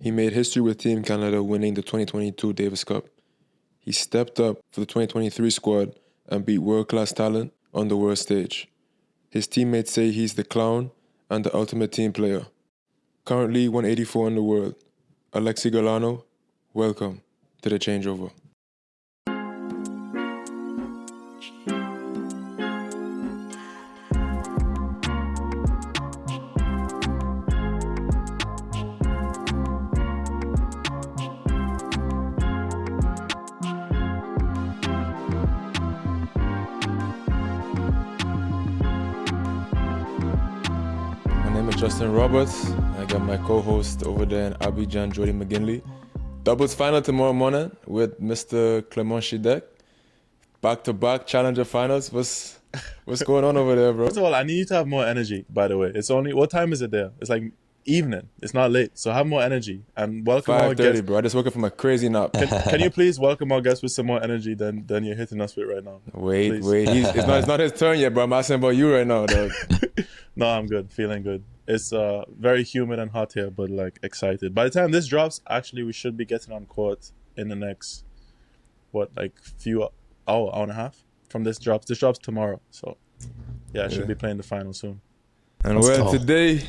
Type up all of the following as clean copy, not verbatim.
He made history with Team Canada winning the 2022 Davis Cup. He stepped up for the 2023 squad and beat world-class talent on the world stage. His teammates say he's the clown and the ultimate team player. Currently 184 in the world, Alexis Galarneau, welcome to The Changeover. Justin Roberts. I got my co-host over there in Abidjan, Jody Maginley. Doubles final tomorrow morning with Mr. Clement Shidek. Back-to-back challenger finals. What's going on over there, bro? First of all, I need you to have more energy, by the way. It's only, what time is it there? It's like evening. It's not late. So have more energy. And welcome our guests. 5:30, bro. I just woke up from a crazy nap. Can you please welcome our guests with some more energy than you're hitting us with right now? Wait. It's not his turn yet, bro. I'm asking about you right now, dog. No, I'm good. Feeling good. It's very humid and hot here, but like excited. By the time this drops, actually, we should be getting on court in the next, few hour and a half from this drops. This drops tomorrow, so I should be playing the final soon. And today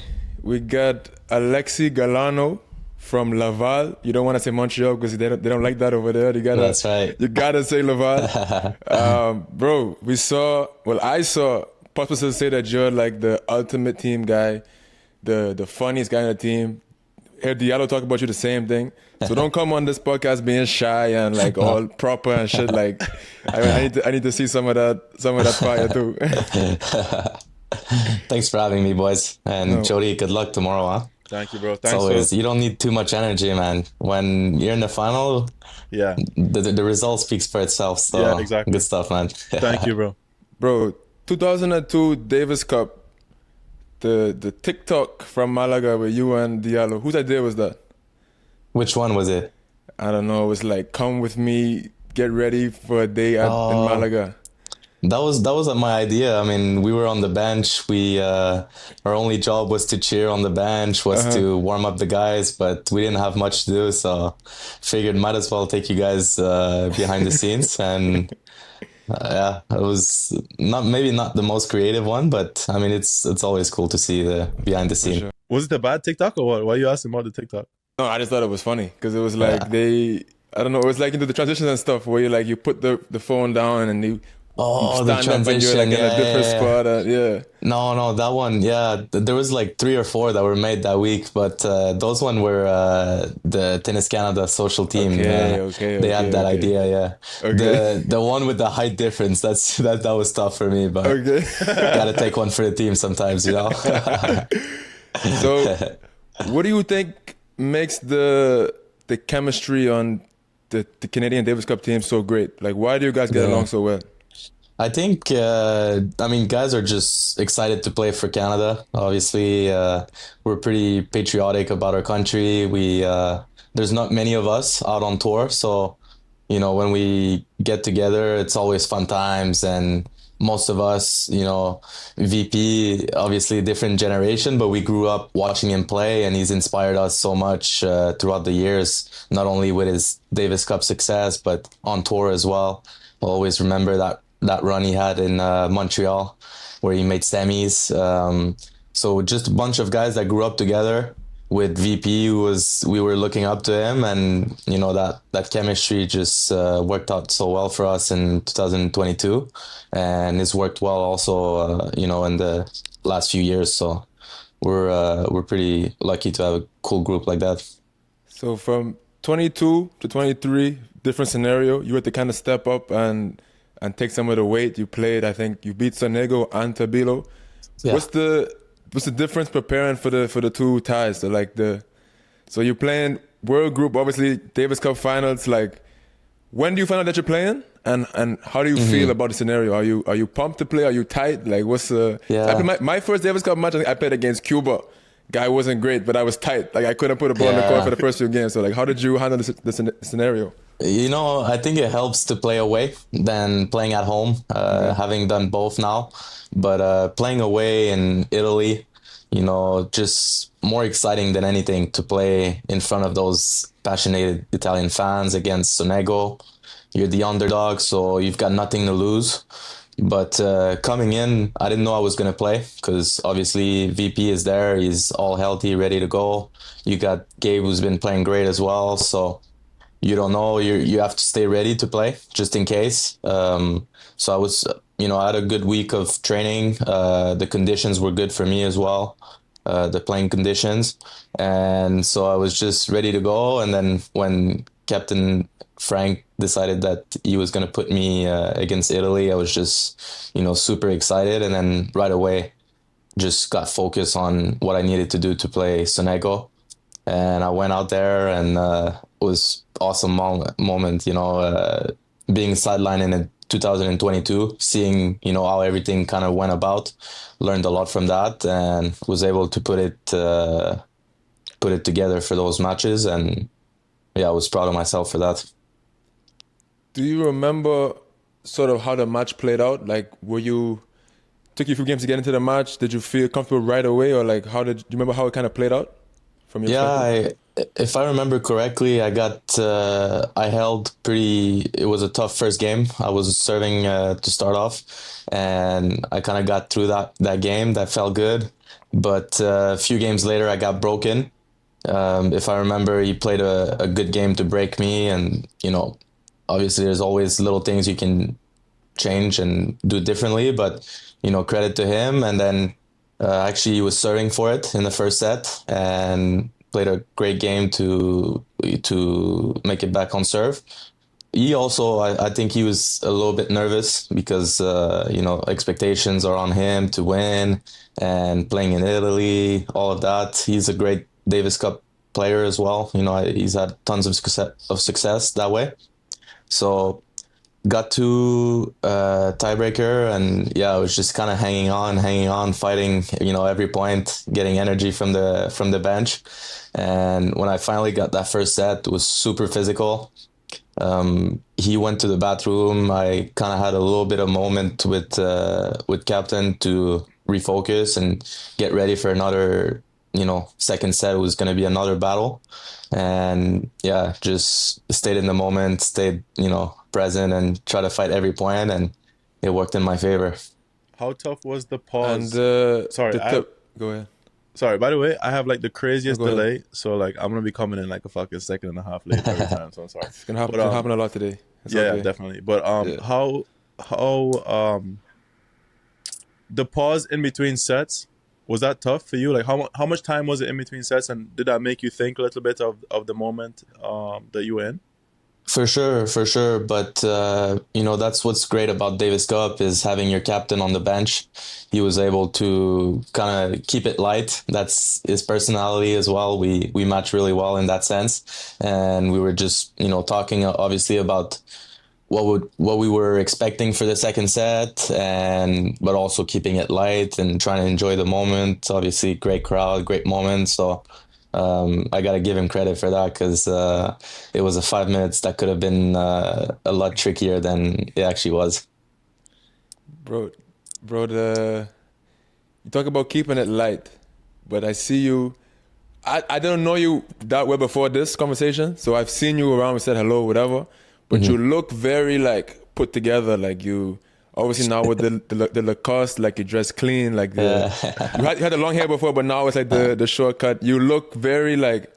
we got Alexis Galarneau from Laval. You don't want to say Montreal because they don't like that over there. That's right. You gotta say Laval, bro. I saw. Possible to say that you're like the ultimate team guy, the funniest guy on the team. Heard Diallo talk about you the same thing. So don't come on this podcast being shy and like all proper and shit. Like I need to see some of that fire too. Thanks for having me, boys. And Jody, good luck tomorrow, huh? Thank you, bro. Thanks. You don't need too much energy, man. When you're in the final, the result speaks for itself. So yeah, exactly. Good stuff, man. Thank you, bro. Bro, 2002 Davis Cup, the TikTok from Malaga with you and Diallo. Whose idea was that? Which one was it? I don't know. It was like, come with me, get ready for a day in Malaga. That was my idea. I mean, we were on the bench. Our only job was to cheer on the bench, to warm up the guys, but we didn't have much to do, so figured might as well take you guys behind the scenes. And it was not the most creative one, but I mean, it's always cool to see the behind the scene. Sure. Was it a bad TikTok or what? Why are you asking about the TikTok? No, I just thought it was funny because it was like I don't know, it was like into the transitions and stuff where you put the phone down and you stand the up transition, and you're like in a different spot. No, that one, there was like 3 or 4 that were made that week, but those one were the Tennis Canada social team. They had that idea, The one with the height difference, that was tough for me, but gotta take one for the team sometimes, you know. So, what do you think makes the chemistry on the Canadian Davis Cup team so great? Like, why do you guys get along so well? I think, guys are just excited to play for Canada. Obviously, we're pretty patriotic about our country. There's not many of us out on tour. So, when we get together, it's always fun times. And most of us, VP, obviously a different generation, but we grew up watching him play and he's inspired us so much throughout the years, not only with his Davis Cup success, but on tour as well. I'll always remember that run he had in Montreal where he made semis. So just a bunch of guys that grew up together with VP we were looking up to him, and that chemistry just worked out so well for us in 2022, and it's worked well also in the last few years. So we're pretty lucky to have a cool group like that. So from 22 to 23, different scenario. You had to kind of step up and take some of the weight. You played, I think you beat Sonego and Tabilo. Yeah. What's the difference preparing for the two ties? So you're playing World Group, obviously Davis Cup finals. Like, when do you find out that you're playing, and how do you feel about the scenario? Are you pumped to play? Are you tight? Like, what's I played my first Davis Cup match, I played against Cuba. Guy wasn't great, but I was tight. Like, I couldn't put a ball in the court for the first few games. So like, how did you handle the scenario? I think it helps to play away than playing at home, having done both now. But playing away in Italy, just more exciting than anything to play in front of those passionate Italian fans against Sonego. You're the underdog, so you've got nothing to lose. But coming in, I didn't know I was going to play because obviously VP is there. He's all healthy, ready to go. You got Gabe, who's been playing great as well. So you don't know. You have to stay ready to play just in case. So I was, I had a good week of training. The conditions were good for me as well, the playing conditions, and so I was just ready to go. And then when Captain Frank decided that he was going to put me against Italy, I was just, super excited. And then right away, just got focused on what I needed to do to play Sonego, and I went out there, and it was awesome moment, being sidelined in 2022, seeing, how everything kind of went about, learned a lot from that, and was able to put it together for those matches. And yeah, I was proud of myself for that. Do you remember sort of how the match played out? Like, took you a few games to get into the match? Did you feel comfortable right away, or like, do you remember how it kind of played out from your perspective? If I remember correctly, I held pretty, it was a tough first game. I was serving to start off, and I kind of got through that game. That felt good. But a few games later, I got broken. If I remember, he played a good game to break me. And, obviously there's always little things you can change and do differently, but, credit to him. And then actually he was serving for it in the first set and played a great game to make it back on serve. He also, I think he was a little bit nervous because, expectations are on him to win and playing in Italy, all of that. He's a great Davis Cup player as well. He's had tons of success that way. So got to tiebreaker, and yeah, I was just kind of hanging on, fighting, every point, getting energy from the bench. And when I finally got that first set, it was super physical. He went to the bathroom. I kind of had a little bit of moment with Captain to refocus and get ready for another, second set. It was going to be another battle. And yeah, just stayed in the moment, stayed, present, and try to fight every point, and it worked in my favor. How tough was the pause? And Sorry, go ahead. Sorry, by the way, I have like the craziest delay, so like I'm gonna be coming in like a fucking second and a half late every time. So I'm sorry. It's gonna happen a lot today. It's yeah, okay. definitely. But how the pause in between sets, was that tough for you? Like how much time was it in between sets, and did that make you think a little bit of the moment that you were in? For sure. But, that's what's great about Davis Cup is having your captain on the bench. He was able to kind of keep it light. That's his personality as well. We match really well in that sense. And we were just, talking obviously about what we were expecting for the second set, but also keeping it light and trying to enjoy the moment. Obviously, great crowd, great moment. So I got to give him credit for that because it was a 5 minutes that could have been a lot trickier than it actually was. Bro, you talk about keeping it light, but I see you. I don't know you that well before this conversation, so I've seen you around, we said hello, whatever, but you look very like put together, like you obviously now with the Lacoste, like you dress clean, like you had the long hair before, but now it's like the shortcut. You look very like,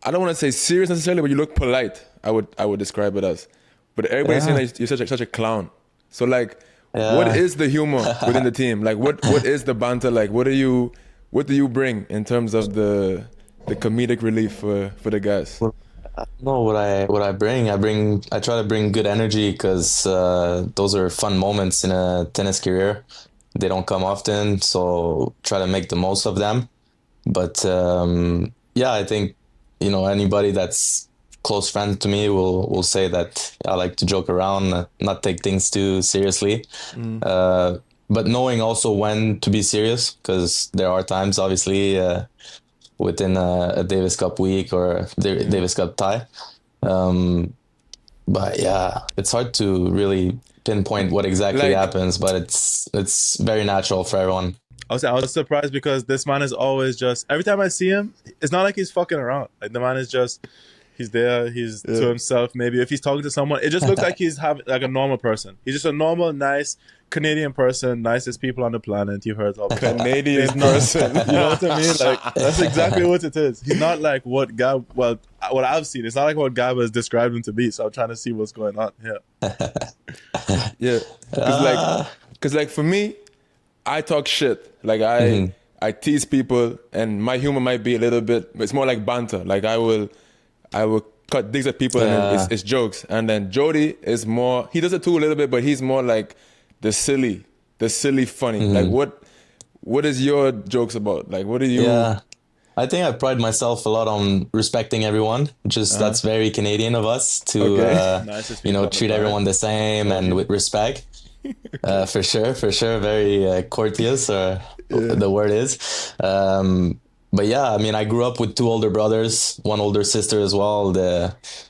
I don't want to say serious necessarily, but you look polite. I would describe it as. But everybody's saying like you're such a clown. So like, what is the humor within the team? Like what is the banter? Like what do you bring in terms of the comedic relief for the guys? No, what I bring, I try to bring good energy because those are fun moments in a tennis career. They don't come often, so try to make the most of them. But yeah, I think anybody that's close friend to me will say that I like to joke around, not take things too seriously. But knowing also when to be serious, because there are times, obviously. Within a Davis Cup week or Davis Cup tie. But yeah, it's hard to really pinpoint what exactly happens, but it's very natural for everyone. I was surprised because this man is always just, every time I see him, it's not like he's fucking around. Like the man is just, he's there, he's to himself. Maybe if he's talking to someone, it just looks like he's having like a normal person. He's just a normal, nice Canadian person, nicest people on the planet. You've heard of Canadian person. You know what I mean? Like that's exactly what it is. He's not like what I've seen. It's not like what Gab has described him to be. So I'm trying to see what's going on here. Yeah, because like for me, I talk shit. Like I tease people, and my humor might be a little bit. It's more like banter. Like I will cut digs at people, and it's jokes. And then Jody is more. He does it too a little bit, but he's more like the silly funny. Like what is your jokes about? Like what are you? Yeah. I think I pride myself a lot on respecting everyone. Just that's very Canadian of us to, treat everyone the same and with respect. For sure. Very courteous, the word is. But yeah, I mean, I grew up with 2 older brothers, 1 older sister as well.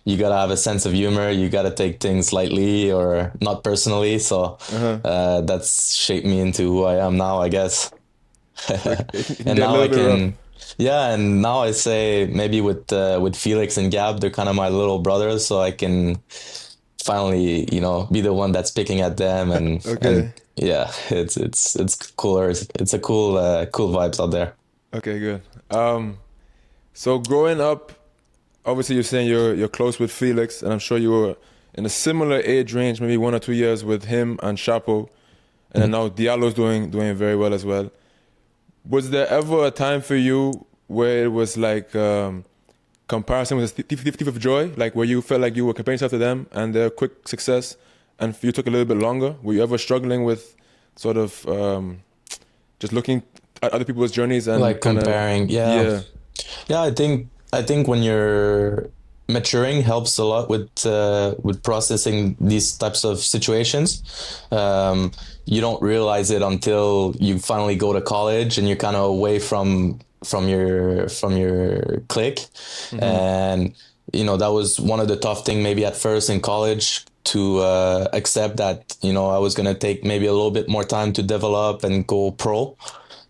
You gotta have a sense of humor. You gotta take things lightly or not personally. So that's shaped me into who I am now, I guess. And now I can. Yeah, and now I say maybe with Felix and Gab, they're kind of my little brothers, so I can finally, be the one that's picking at them, and yeah, it's cooler. It's a cool vibes out there. Okay, good. So growing up, obviously you're saying you're close with Felix, and I'm sure you were in a similar age range, maybe 1 or 2 years with him and Shapo, and then now Diallo's doing very well as well. Was there ever a time for you where it was like comparison was a thief of joy, like where you felt like you were comparing yourself to them and their quick success, and you took a little bit longer? Were you ever struggling with sort of just looking at other people's journeys and like comparing? Yeah. I think when you're maturing helps a lot with processing these types of situations. You don't realize it until you finally go to college and you're kind of away from your clique. And that was one of the tough things maybe at first in college, to accept that I was going to take maybe a little bit more time to develop and go pro.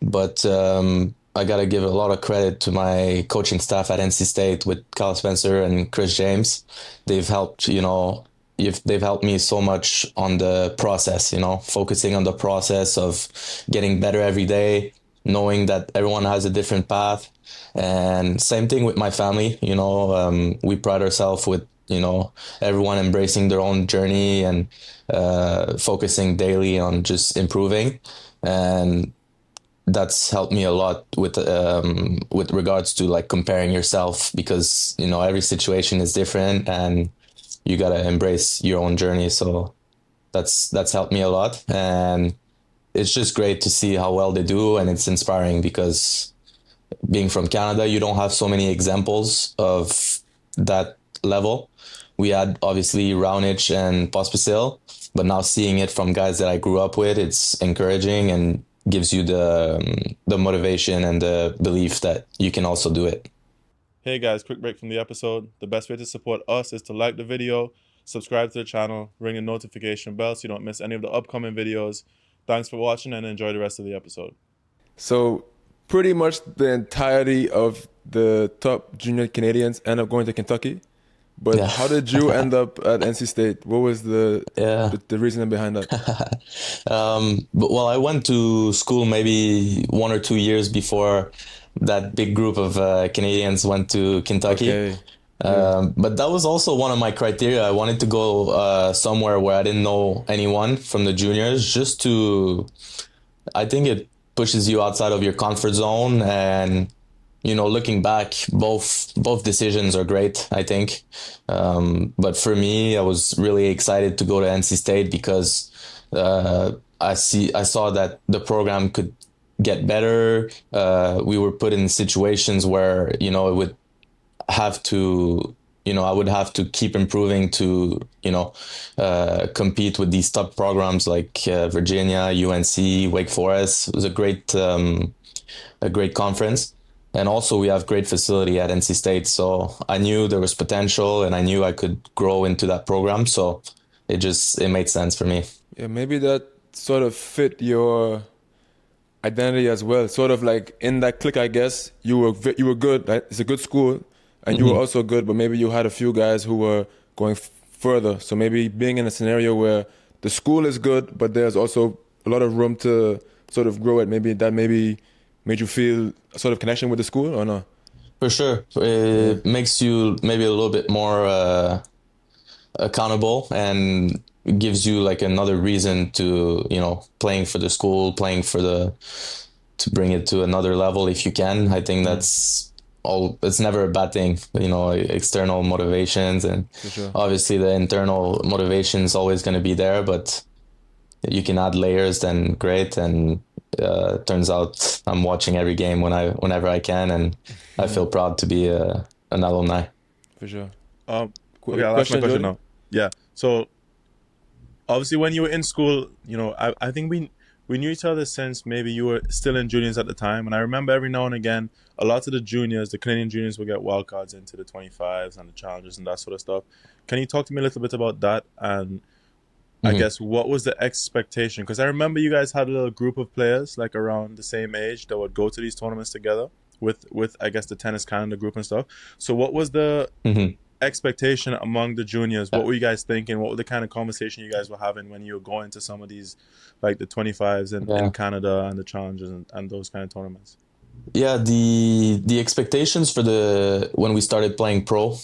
But I got to give a lot of credit to my coaching staff at NC State with Kyle Spencer and Chris James. They've helped, they've helped me so much on the process, focusing on the process of getting better every day, knowing that everyone has a different path. And same thing with my family, we pride ourselves with, everyone embracing their own journey and focusing daily on just improving. And that's helped me a lot with regards to like comparing yourself, because every situation is different and you got to embrace your own journey. So that's helped me a lot, and it's just great to see how well they do, and it's inspiring because being from Canada, you don't have so many examples of that level. We had obviously Raonic and Pospisil, but now seeing it from guys that I grew up with, it's encouraging and gives you the motivation and the belief that you can also do it. Hey guys, quick break from the episode. The best way to support us is to like the video, subscribe to the channel, ring the notification bell so you don't miss any of the upcoming videos. Thanks for watching and enjoy the rest of the episode. So pretty much the entirety of the top junior Canadians end up going to Kentucky. But how did you end up at NC State? What was the reasoning behind that? Well, I went to school maybe 1 or 2 years before that big group of Canadians went to Kentucky. Okay. But that was also one of my criteria. I wanted to go somewhere where I didn't know anyone from the juniors, just to, I think it pushes you outside of your comfort zone. And looking back, both decisions are great, I think. But for me, I was really excited to go to NC State because I saw that the program could get better. We were put in situations where, it would have to, I would have to keep improving to, compete with these top programs like Virginia, UNC, Wake Forest. It was a great conference. And also we have great facility at NC State. So I knew there was potential and I knew I could grow into that program. So it made sense for me. Yeah, maybe that sort of fit your identity as well. Sort of like in that clique, I guess you were good. Right? It's a good school, and you were also good. But maybe you had a few guys who were going further. So maybe being in a scenario where the school is good, but there's also a lot of room to sort of grow it. Maybe that made you feel a sort of connection with the school, or no? For sure. It makes you maybe a little bit more accountable and gives you like another reason to, playing for the school, to bring it to another level if you can. I think it's never a bad thing, external motivations, and sure. Obviously the internal motivation is always going to be there, but you can add layers, then great. And turns out I'm watching every game whenever I can, and I feel proud to be an alumni. For sure. Okay, I'll ask my question now. Yeah. So obviously when you were in school, I think we knew each other since maybe you were still in juniors at the time. And I remember every now and again, a lot of the juniors, the Canadian juniors, would get wildcards into the 25s and the challenges and that sort of stuff. Can you talk to me a little bit about that? And I guess what was the expectation? Because I remember you guys had a little group of players like around the same age that would go to these tournaments together with I guess the Tennis Canada group and stuff. So what was the expectation among the juniors? What were you guys thinking? What were the kind of conversation you guys were having when you were going to some of these, like the 25s in Canada and the challenges and those kind of tournaments? Yeah, the expectations for when we started playing pro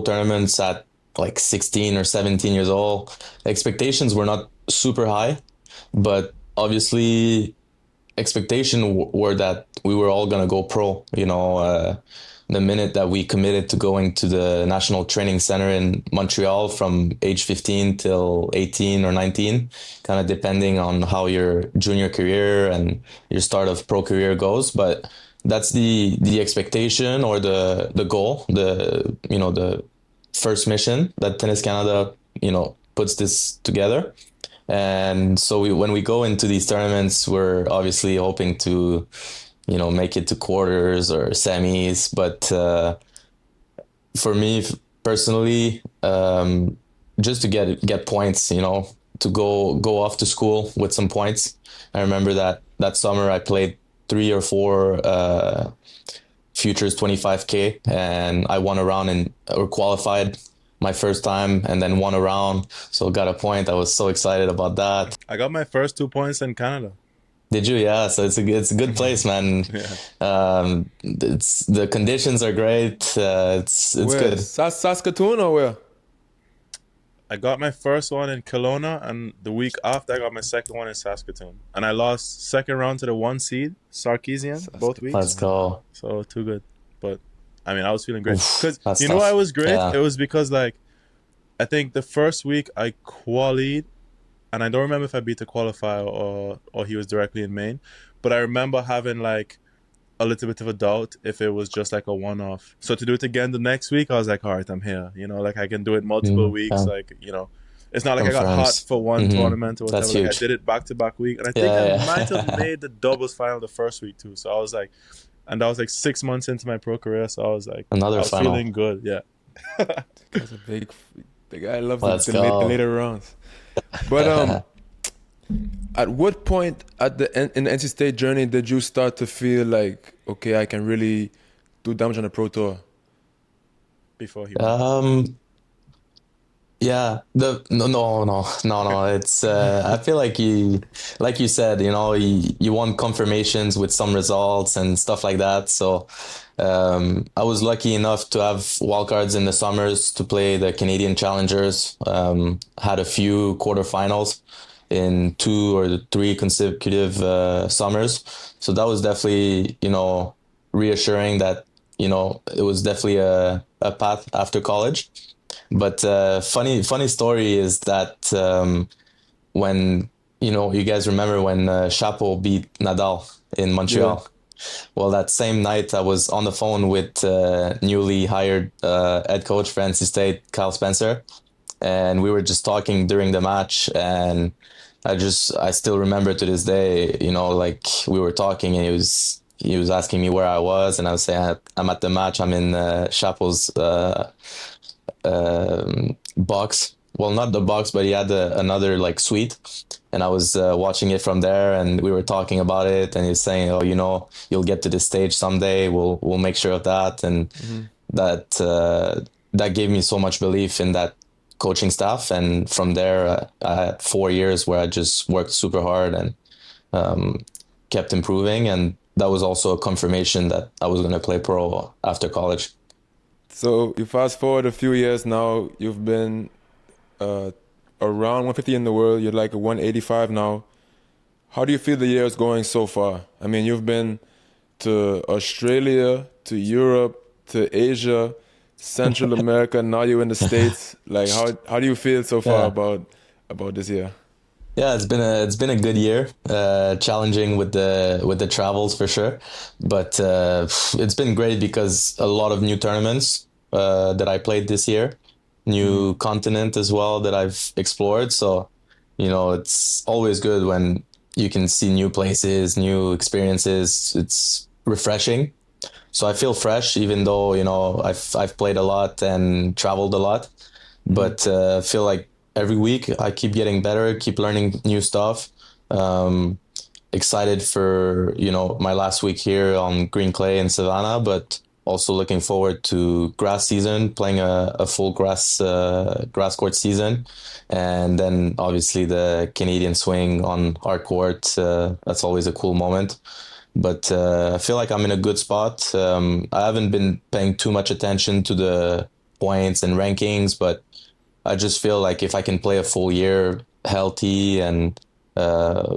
tournaments at like 16 or 17 years old, expectations were not super high, but obviously expectation were that we were all going to go pro. The minute that we committed to going to the National Training Center in Montreal from age 15 till 18 or 19, kind of depending on how your junior career and your start of pro career goes. But that's the expectation or the goal, the first mission that Tennis Canada, puts this together. And so when we go into these tournaments, we're obviously hoping to make it to quarters or semis. But for me personally, just to get points, to go off to school with some points. I remember that summer I played 3 or 4 Futures 25K, and I won a round or qualified my first time and then won a round. So got a point. I was so excited about that. I got my first 2 points in Canada. Did you? Yeah. So it's a good place, man. The conditions are great. It's good. Saskatoon or where? I got my first one in Kelowna, and the week after I got my second one in Saskatoon. And I lost second round to the 1 seed, Sarkeesian, both weeks. Let's go. So too good. But I mean, I was feeling great. Because know why it was great? Yeah. It was because like I think the first week I qualied, and I don't remember if I beat the qualifier or he was directly in main, but I remember having like a little bit of a doubt if it was just like a one-off. So to do it again the next week, I was like, all right, I'm here. Like I can do it multiple weeks. Like, it's not like I got hot for one tournament or whatever. Like I did it back-to-back week. And I think I might have made the doubles final the first week too. So I was like, and that was like 6 months into my pro career. So I was like, I was feeling good. Yeah. That's a big I love the later rounds. But at what point in the NC State journey did you start to feel like, okay, I can really do damage on the pro tour? Before he yeah, no. It's I feel like you said, you want confirmations with some results and stuff like that. So I was lucky enough to have wildcards in the summers to play the Canadian Challengers. Had a few quarterfinals in 2 or 3 consecutive summers. So that was definitely, reassuring that, it was definitely a path after college. But funny story is that when, you guys remember when Shapo beat Nadal in Montreal. Yeah. Well, that same night I was on the phone with newly hired head coach for NC State, Kyle Spencer. And we were just talking during the match, and I still remember to this day, like we were talking and he was asking me where I was, and I was saying I'm at the match. I'm in Shapo's box. Well, not the box, but he had another like suite. and I was watching it from there, and we were talking about it, and he's saying, "Oh, you'll get to this stage someday. We'll make sure of that." And Hmm. that gave me so much belief in that coaching staff. And from there, I had 4 years where I just worked super hard and um, kept improving, and that was also a confirmation that I was going to play pro after college. So you fast forward a few years now, you've been uh, around 150 in the world. You're like a 185 now. How do you feel the year is going so far? I mean, you've been to Australia, to Europe, to Asia, Central America. Now you're in the States. Like, how do you feel so far Yeah. about this year? Yeah, it's been a good year. Challenging with the travels for sure, but it's been great because a lot of new tournaments that I played this year, Hmm. new continent as well that I've explored. So, it's always good when you can see new places, new experiences. It's refreshing. So I feel fresh, even though I've played a lot and traveled a lot, Hmm. but I feel like every week I keep getting better, keep learning new stuff. Um, Excited for my last week here on green clay in Savannah, but also looking forward to grass season, playing a full grass court season, and then obviously the Canadian swing on our court. That's always a cool moment. But I feel like I'm in a good spot. I haven't been paying too much attention to the points and rankings, but I just feel like if I can play a full year healthy and uh,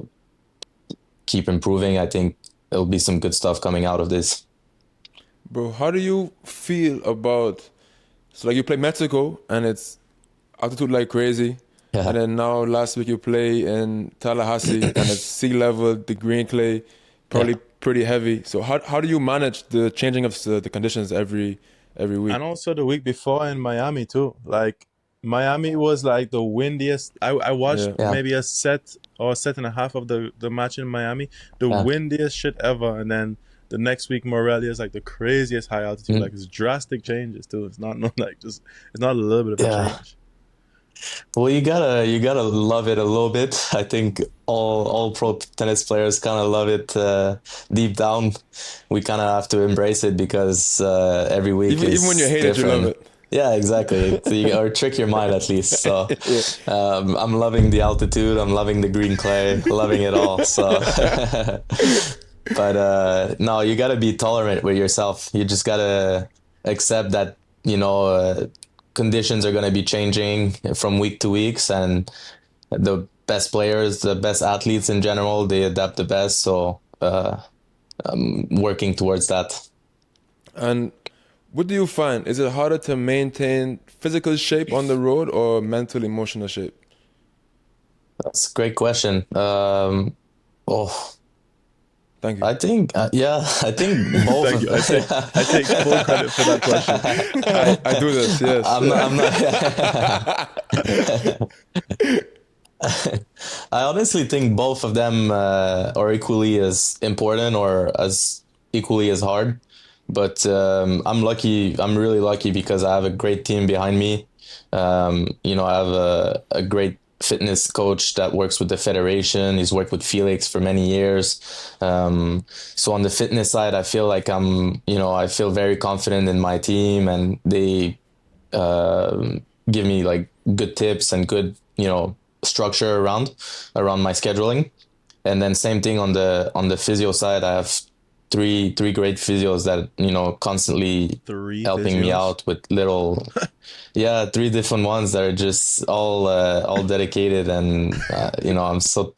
keep improving, I think there'll be some good stuff coming out of this. Bro, how do you feel about so like you play Mexico and it's altitude like crazy, and Yeah, then now last week you play in Tallahassee and it's sea level, the green clay, yeah. probably pretty heavy. So how do you manage the changing of the conditions every week? And also the week before in Miami too. Like Miami was like the windiest. I watched Yeah. Yeah, maybe a set or a set and a half of the match in Miami. The yeah. windiest shit ever. And then the next week Morelia is like the craziest high altitude. Mm. Like it's drastic changes too. It's not no like just it's not a little bit of a Yeah. change. Well, you gotta love it a little bit. I think all pro tennis players kind of love it deep down. We kind of have to embrace it because every week Even when you is hate it, you love different. it. Yeah, exactly. Or trick your mind at least. So Yeah. I'm loving the altitude. I'm loving the green clay. Loving it all. So, but no, you gotta be tolerant with yourself. You just gotta accept that conditions are gonna be changing from week to weeks, and the best players, the best athletes in general, they adapt the best. So I'm working towards that. And what do you find? Is it harder to maintain physical shape on the road or mental, emotional shape? That's a great question. Oh, Thank you. I think yeah, I think both Thank of you. I take full credit for that question. I do this, yes. I'm not. I honestly think both of them are equally as important or as equally as hard. But I'm lucky. I'm really lucky because I have a great team behind me. I have a great fitness coach that works with the federation. He's worked with Felix for many years. So on the fitness side, I feel like I feel very confident in my team, and they give me like good tips and good, structure around my scheduling. And then same thing on the physio side. I have three great physios that constantly Three helping me physios. out with little, yeah, three different ones that are just all dedicated. And I'm so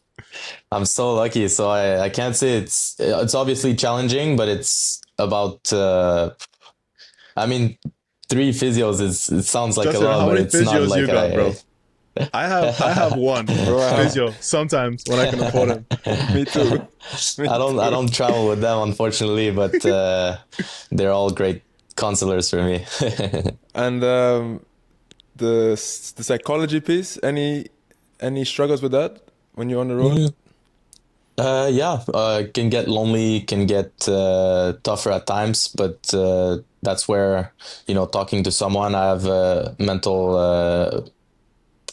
lucky. So I can't say it's obviously challenging, but it's about I mean, three physios is it sounds like a Justin, lot, how but many it's not physios you like got, bro? I have one Bro, I have physio sometimes when I can afford him. me too. Me I too. don't travel with them unfortunately, but they're all great counselors for me. And the psychology piece, any struggles with that when you're on the road? Mhm. Yeah, can get lonely, can get tougher at times, but that's where, talking to someone, I have mental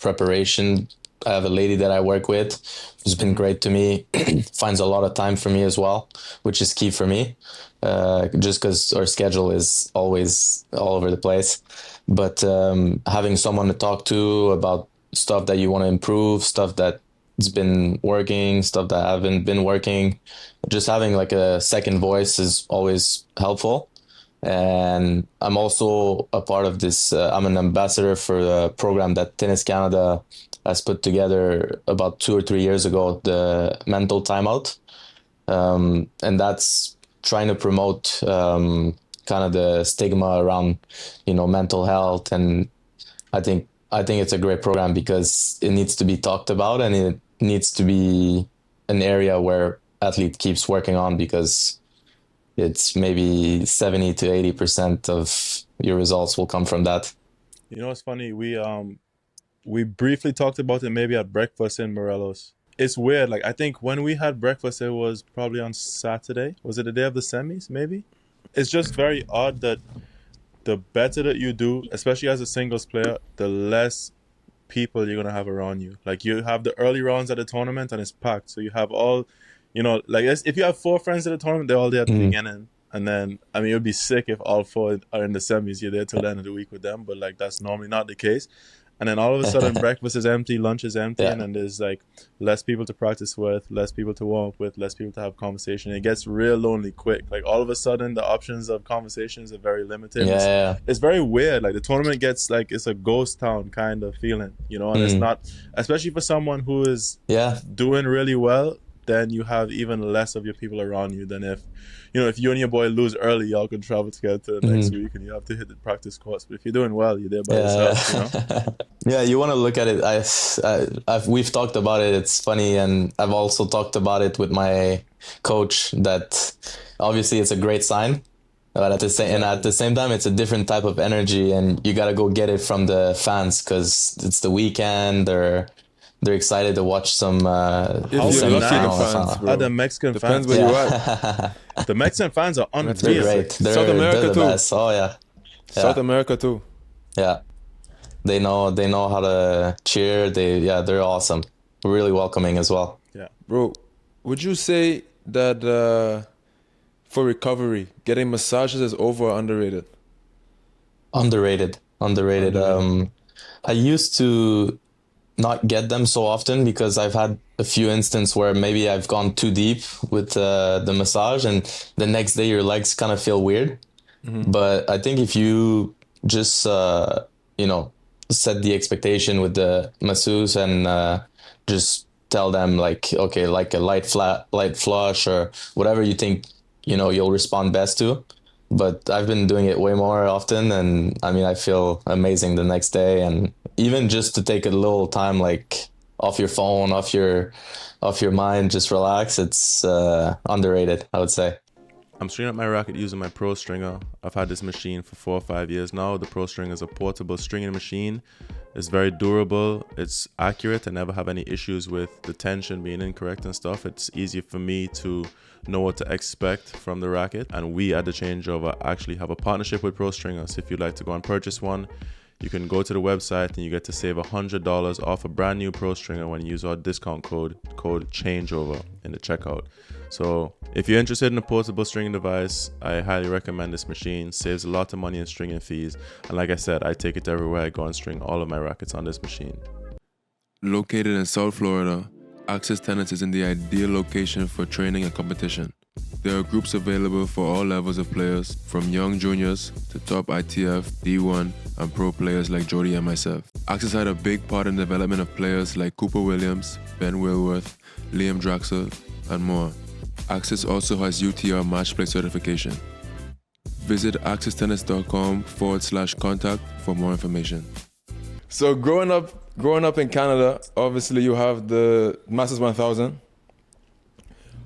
preparation I have a lady that I work with who's been great to me, finds a lot of time for me as well, which is key for me, just because our schedule is always all over the place. But having someone to talk to about stuff that you want to improve, stuff that's been working, stuff that haven't been working, just having like a second voice is always helpful. And I'm also a part of this. I'm an ambassador for a program that Tennis Canada has put together about 2 or 3 years ago, the Mental Timeout, and that's trying to promote kind of the stigma around, mental health. And I think it's a great program because it needs to be talked about, and it needs to be an area where athlete keeps working on, because it's maybe 70 to 80% of your results will come from that. You know, it's funny. We briefly talked about it maybe at breakfast in Morelos. It's weird. Like, I think when we had breakfast, it was probably on Saturday. Was it the day of the semis? Maybe. It's just very odd that the better that you do, especially as a singles player, the less people you're gonna have around you. Like, you have the early rounds at the tournament and it's packed, so you have all, like, if you have 4 friends at the tournament, they're all there at the beginning, and then I mean, it would be sick if all 4 are in the semis. You're there till the end of the week with them, but like that's normally not the case. And then all of a sudden, breakfast is empty, lunch is empty, and then there's like less people to practice with, less people to warm up with, less people to have conversation. It gets real lonely quick. Like, all of a sudden, the options of conversations are very limited. It's very weird. Like, the tournament gets like, it's a ghost town kind of feeling, and it's not, especially for someone who is doing really well. Then you have even less of your people around you than if you and your boy lose early, y'all can travel together to the next week and you have to hit the practice course. But if you're doing well, you're there by yourself, Yeah, you want to look at it. We've talked about it. It's funny, and I've also talked about it with my coach, that obviously it's a great sign, but at the same time, it's a different type of energy, and you got to go get it from the fans because it's the weekend. They're excited to watch some. If you're lucky, the fans, bro. The Mexican Depends fans. where you at. The Mexican fans are unreal. They're great. South America they're the too. best. Oh yeah. South America too. Yeah, they know how to cheer. They're awesome. Really welcoming as well. Yeah, bro. Would you say that for recovery, getting massages is over or underrated? Underrated. I used to not get them so often because I've had a few instances where maybe I've gone too deep with the massage, and the next day your legs kind of feel weird. But I think if you just set the expectation with the masseuse and just tell them, like, okay, like a light flush or whatever you think you'll respond best to. But I've been doing it way more often, and I mean, I feel amazing the next day. And even just to take a little time, like, off your phone, off your mind, just relax. It's underrated, I would say. I'm stringing up my racket using my Pro Stringer. I've had this machine for 4 or 5 years now. The Pro Stringer is a portable stringing machine. It's very durable. It's accurate. I never have any issues with the tension being incorrect and stuff. It's easy for me to know what to expect from the racket. And we at the Changeover actually have a partnership with Pro Stringer. So if you'd like to go and purchase one, you can go to the website and you get to save $100 off a brand new Pro Stringer when you use our discount code Changeover in the checkout. So if you're interested in a portable stringing device, I highly recommend this machine. Saves a lot of money in stringing fees. And like I said, I take it everywhere I go and string all of my rackets on this machine. Located in South Florida, Access Tennis is in the ideal location for training and competition. There are groups available for all levels of players, from young juniors to top ITF, D1, and pro players like Jody and myself. Access had a big part in the development of players like Cooper Williams, Ben Wilworth, Liam Draxler, and more. Access also has UTR match play certification. Visit accesstennis.com/contact for more information. So growing up in Canada, obviously you have the Masters 1000.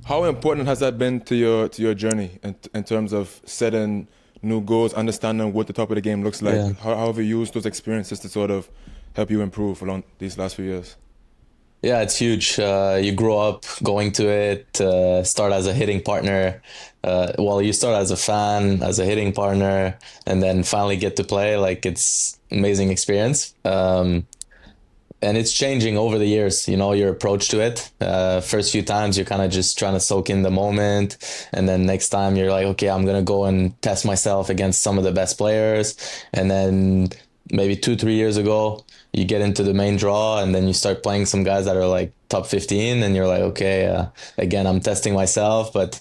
How important has that been to your journey in terms of setting new goals, understanding what the top of the game looks like? Yeah. How have you used those experiences to sort of help you improve along these last few years? Yeah, it's huge. You grow up going to it, start as a hitting partner. You start as a fan, as a hitting partner, and then finally get to play. Like, it's amazing experience. and it's changing over the years, your approach to it. First few times you're kind of just trying to soak in the moment, and then next time you're like, okay, I'm gonna go and test myself against some of the best players. And then maybe 2 3 years ago you get into the main draw, and then you start playing some guys that are like top 15, and you're like, okay, again, I'm testing myself. But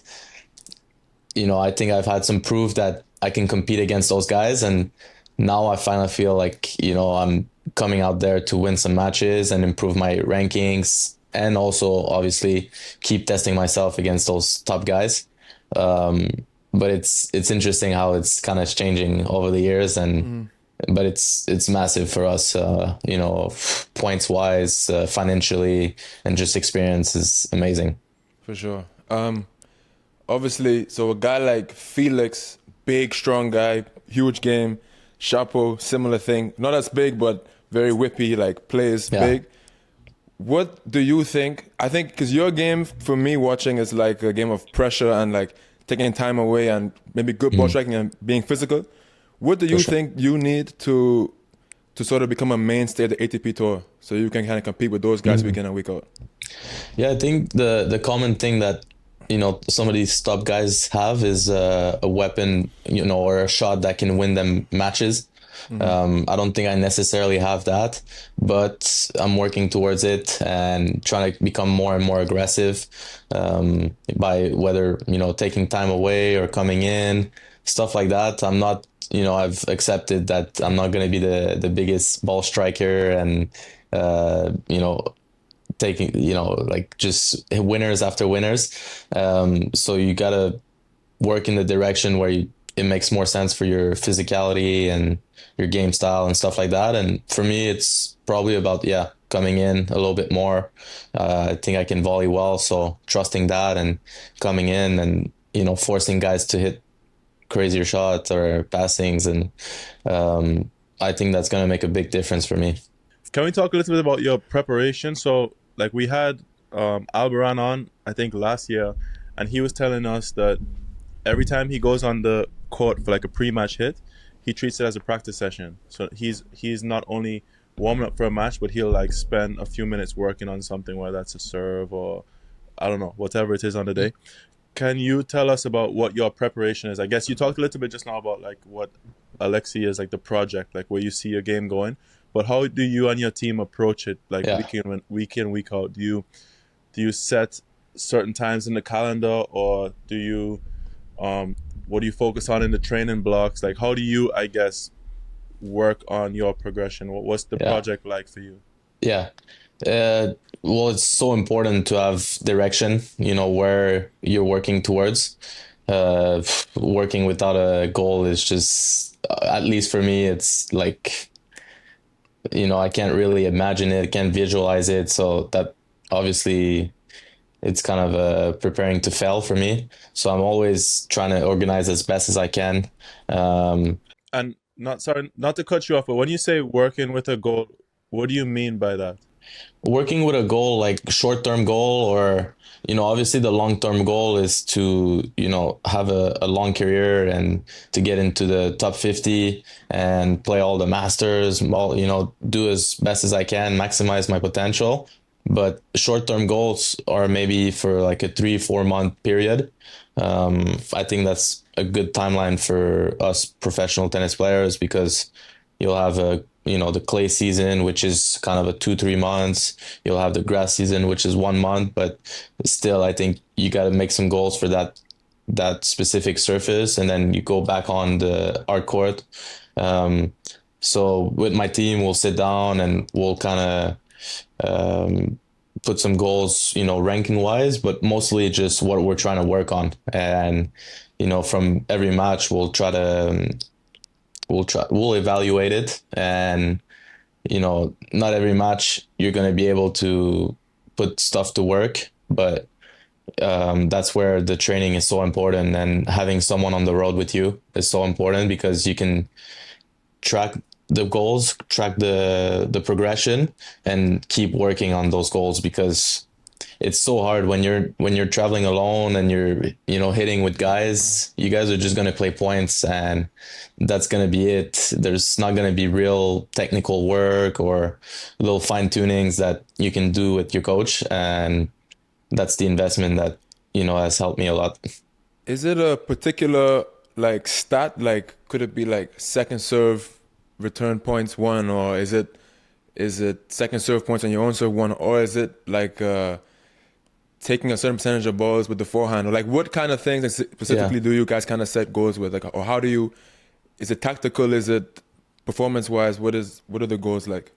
I think I've had some proof that I can compete against those guys. And now I finally feel like, I'm coming out there to win some matches and improve my rankings, and also obviously keep testing myself against those top guys. But it's interesting how it's kind of changing over the years. And but it's massive for us, points wise, financially, and just experience is amazing. For sure. Obviously, so a guy like Felix, big, strong guy, huge game. Shapo, similar thing. Not as big, but very whippy, like plays big. What do you think? I think because your game, for me, watching is like a game of pressure and like taking time away and maybe good ball striking and being physical. What do you think you need to sort of become a mainstay of the ATP tour so you can kind of compete with those guys week in and week out? Yeah, I think the common thing that some of these top guys have is a weapon, or a shot that can win them matches. I don't think I necessarily have that, but I'm working towards it and trying to become more and more aggressive, by whether, taking time away or coming in, stuff like that. I'm not, I've accepted that I'm not going to be the biggest ball striker and, taking, like just winners after winners. So you got to work in the direction where it makes more sense for your physicality and your game style and stuff like that. And for me, it's probably about, coming in a little bit more. I think I can volley well, so trusting that and coming in and, forcing guys to hit crazier shots or passings. And I think that's going to make a big difference for me. Can we talk a little bit about your preparation? So, like, we had Albaran on, I think, last year, and he was telling us that every time he goes on the court for like a pre-match hit, he treats it as a practice session. So he's not only warming up for a match, but he'll like spend a few minutes working on something, whether that's a serve or I don't know, whatever it is on the day. Can you tell us about what your preparation is? I guess you talked a little bit just now about like what Alexi is, like the project, like where you see your game going. But how do you and your team approach it, like week in, week out? Do you set certain times in the calendar, or do you what do you focus on in the training blocks? Like, how do you, I guess, work on your progression? What's the project like for you? Yeah. Well, it's so important to have direction, where you're working towards. Working without a goal is just, at least for me, it's like, I can't really imagine it, can't visualize it. So that obviously it's kind of preparing to fail for me. So I'm always trying to organize as best as I can. And not to cut you off, but when you say working with a goal, what do you mean by that? Working with a goal, like short-term goal, or, obviously the long-term goal is to, have a long career and to get into the top 50 and play all the masters, do as best as I can, maximize my potential. But short-term goals are maybe for like a 3-4 month period. I think that's a good timeline for us professional tennis players, because you'll have the clay season, which is kind of a 2-3 months. You'll have the grass season, which is 1 month. But still, I think you got to make some goals for that specific surface, and then you go back on the art court. So with my team, we'll sit down and we'll kind of put some goals, ranking wise, but mostly just what we're trying to work on. And, from every match, we'll evaluate it. And, not every match you're going to be able to put stuff to work, but that's where the training is so important. And having someone on the road with you is so important, because you can track the goals, track the progression, and keep working on those goals. Because it's so hard when you're traveling alone and you're, hitting with guys. You guys are just gonna play points, and that's gonna be it. There's not gonna be real technical work or little fine tunings that you can do with your coach, and that's the investment that has helped me a lot. Is it a particular like stat? Like, could it be like second serve return points won, or is it second serve points on your own serve won, or is it like taking a certain percentage of balls with the forehand, or like what kind of things specifically do you guys kind of set goals with? Like, or how do you? Is it tactical? Is it performance wise? What are the goals like?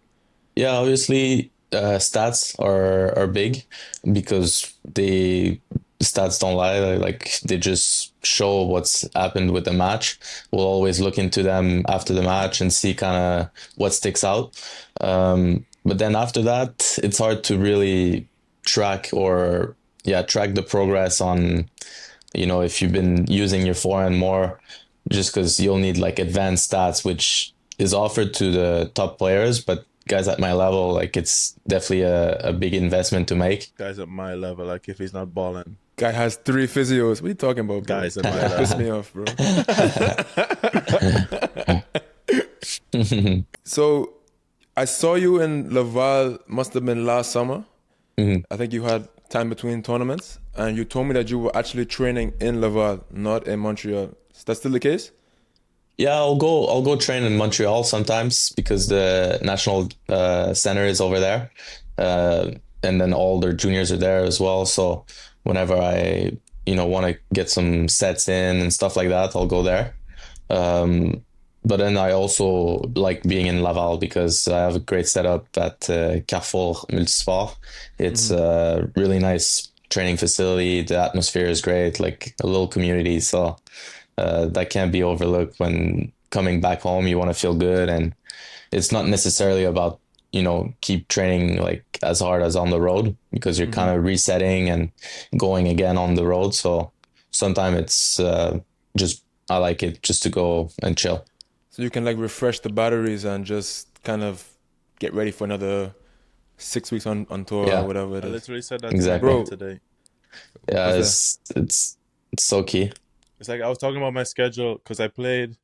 Yeah, obviously, stats are big because stats don't lie. Like they just show what's happened with the match. We'll always look into them after the match and see kind of what sticks out. But then after that, it's hard to really track the progress on, if you've been using your forehand more, just because you'll need like advanced stats, which is offered to the top players, but guys at my level, like it's definitely a big investment to make. Guys at my level, like if he's not balling. Guy has 3 physios. What are you talking about, bro? Guys at my level. Piss me off, bro. So I saw you in Laval, must have been last summer. I think you had time between tournaments, and you told me that you were actually training in Laval, not in Montreal. Is that still the case? Yeah, I'll go train in Montreal sometimes because the national center is over there, and then all their juniors are there as well. So whenever I want to get some sets in and stuff like that, I'll go there. But then I also like being in Laval because I have a great setup at Carrefour Multisport. It's a really nice training facility. The atmosphere is great, like a little community. So that can't be overlooked when coming back home. You want to feel good, and it's not necessarily about keep training like as hard as on the road because you're kind of resetting and going again on the road. So sometimes it's just I like it just to go and chill. So you can like refresh the batteries and just kind of get ready for another 6 weeks on tour or whatever it is. I literally said that exactly. to my mom today. Yeah, it's so key. It's like I was talking about my schedule because I think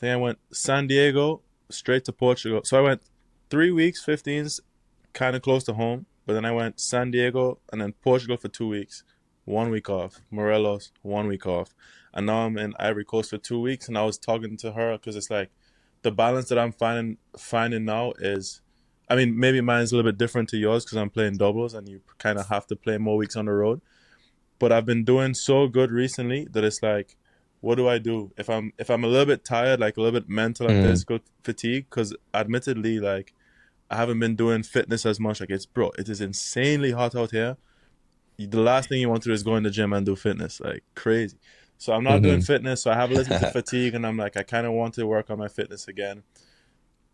I went San Diego straight to Portugal. So I went 3 weeks, 15s, kind of close to home. But then I went San Diego and then Portugal for 2 weeks. 1 week off. Morelos, 1 week off. And now I'm in Ivory Coast for 2 weeks. And I was talking to her because it's like the balance that I'm finding now is, I mean, maybe mine's a little bit different to yours because I'm playing doubles and you kind of have to play more weeks on the road. But I've been doing so good recently that it's like, what do I do if I'm a little bit tired, like a little bit mental and physical fatigue? Because admittedly, like I haven't been doing fitness as much. Like it is insanely hot out here. The last thing you want to do is go in the gym and do fitness, like crazy. So I'm not doing fitness. So I have a little bit of fatigue, and I'm like, I kind of want to work on my fitness again,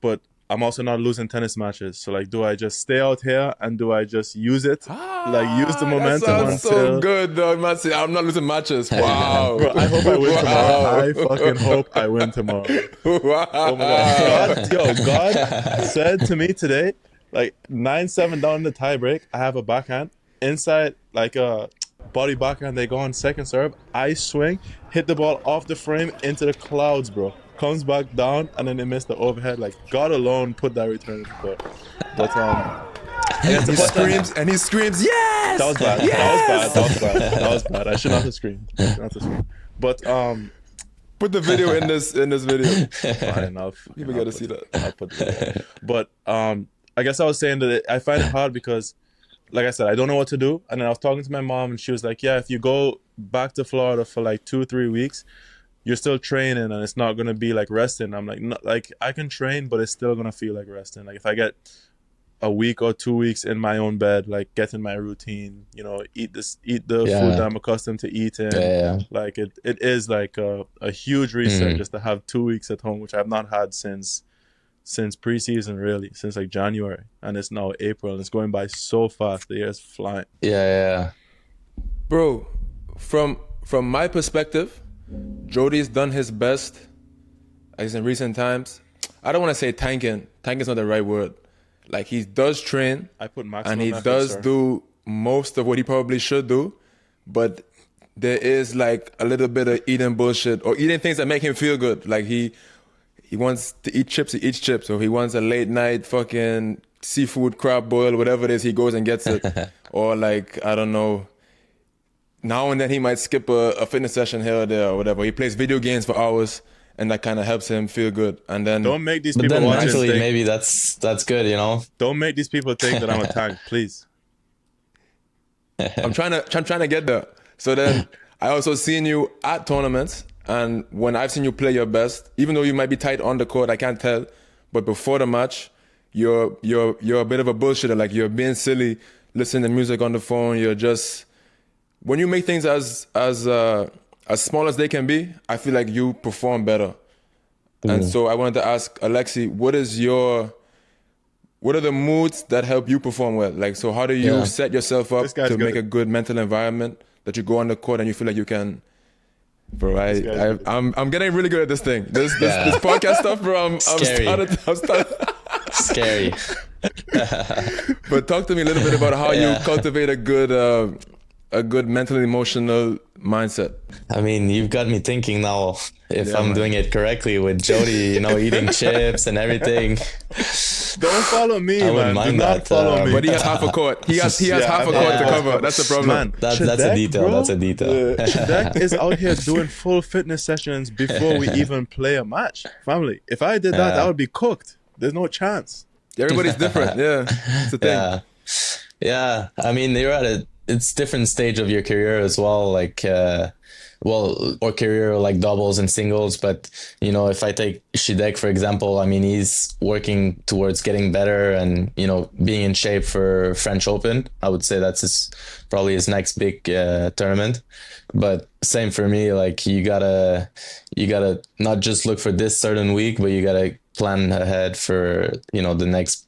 but I'm also not losing tennis matches. So like, do I just stay out here and do I just use it? Like use the momentum that sounds so good, though. I'm not losing matches. Wow. Bro, I hope I win tomorrow. I fucking hope I win tomorrow. Wow. Oh my God. God said to me today, like 9-7 down in the tie break, I have a backhand inside, like a body backhand. They go on second serve. I swing, hit the ball off the frame into the clouds, bro. Comes back down, and then they miss the overhead. Like God alone put that return in the court. But he screams, yes! That was bad. Yes! That was bad. I should not have screamed. But put the video in this video. Fine, People got to see that. I'll put the video. But I guess I was saying that I find it hard because, like I said, I don't know what to do. And then I was talking to my mom, and she was like, yeah, if you go back to Florida for like 2-3 weeks, you're still training and it's not going to be like resting. I'm like, no, like I can train, but it's still going to feel like resting. Like if I get a week or 2 weeks in my own bed, like get in my routine, eat the food that I'm accustomed to eating. Like it is like a huge reset just to have 2 weeks at home, which I've not had since preseason, really, since like January, and it's now April, and it's going by so fast. The year's flying. Yeah. Bro, from my perspective, Jody's done his best, as in recent times. I don't want to say tanking. Tanking's not the right word. Like he does train, I put maximum and he effort, does sir. do most of what he probably should do, but there is like a little bit of eating bullshit or eating things that make him feel good. Like he wants to eat chips, he eats chips. Or he wants a late night fucking seafood crab boil, whatever it is, he goes and gets it. Or like, I don't know, now and then he might skip a fitness session here or there or whatever. He plays video games for hours and that kind of helps him feel good. And then don't make these but people then watch mentally, think, maybe that's good, you know? Don't make these people think that I'm a tank, please. I'm trying to get there. So then I also seen you at tournaments, and when I've seen you play your best, even though you might be tight on the court, I can't tell, but before the match, you're a bit of a bullshitter. Like you're being silly, listening to music on the phone. You're just, when you make things as small as they can be, I feel like you perform better. And so I wanted to ask Alexi, what are the moods that help you perform well? Like, so how do you set yourself up to make a good mental environment that you go on the court and you feel like you can? Bro, I'm getting really good at this thing. This podcast stuff, bro. I'm started. Scary. But talk to me a little bit about how you cultivate a good mental emotional mindset. I mean, you've got me thinking now if I'm doing it correctly with Jody, you know, eating chips and everything. Don't follow me, I man. wouldn't mind Do not that, follow me. But he has half a court. He has half a court to cover. That's the problem. Man, That's a detail. Bro, That's a detail. Shadek is out here doing full fitness sessions before we even play a match. Family, if I did that, I would be cooked. There's no chance. Everybody's different. Yeah, it's a thing. Yeah. I mean, it's different stage of your career as well. Like, or career like doubles and singles. But, you know, if I take Shidek, for example, I mean, he's working towards getting better and, you know, being in shape for French Open. I would say that's probably his next big tournament. But same for me, like you gotta not just look for this certain week, but you gotta plan ahead for, you know, the next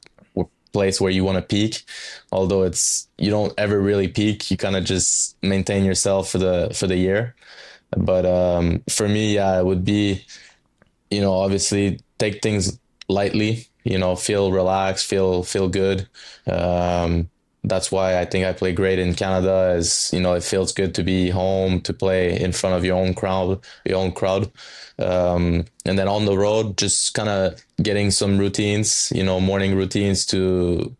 place where you want to peak. Although you don't ever really peak, you kind of just maintain yourself for the year. But for me, it would be, you know, obviously take things lightly, you know, feel relaxed, feel good. That's why I think I play great in Canada, as you know, it feels good to be home, to play in front of your own crowd. And then on the road, just kind of getting some routines, you know, morning routines it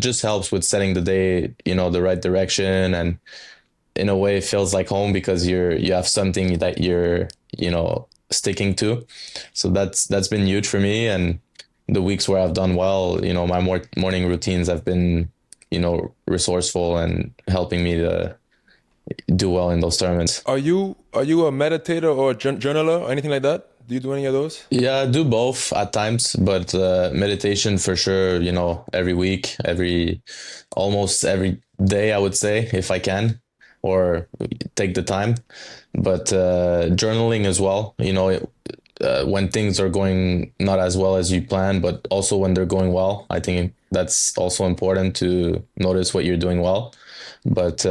just helps with setting the day, you know, the right direction. And in a way it feels like home because you have something that you're, you know, sticking to. So that's been huge for me. And the weeks where I've done well, you know, my morning routines have been, you know, resourceful and helping me to do well in those tournaments. Are you a meditator or a journaler or anything like that? Do you do any of those? Yeah, I do both at times, but meditation for sure, you know, every week, almost every day, I would say, if I can, or take the time. But journaling as well, you know, when things are going not as well as you plan, but also when they're going well. I think that's also important to notice what you're doing well. But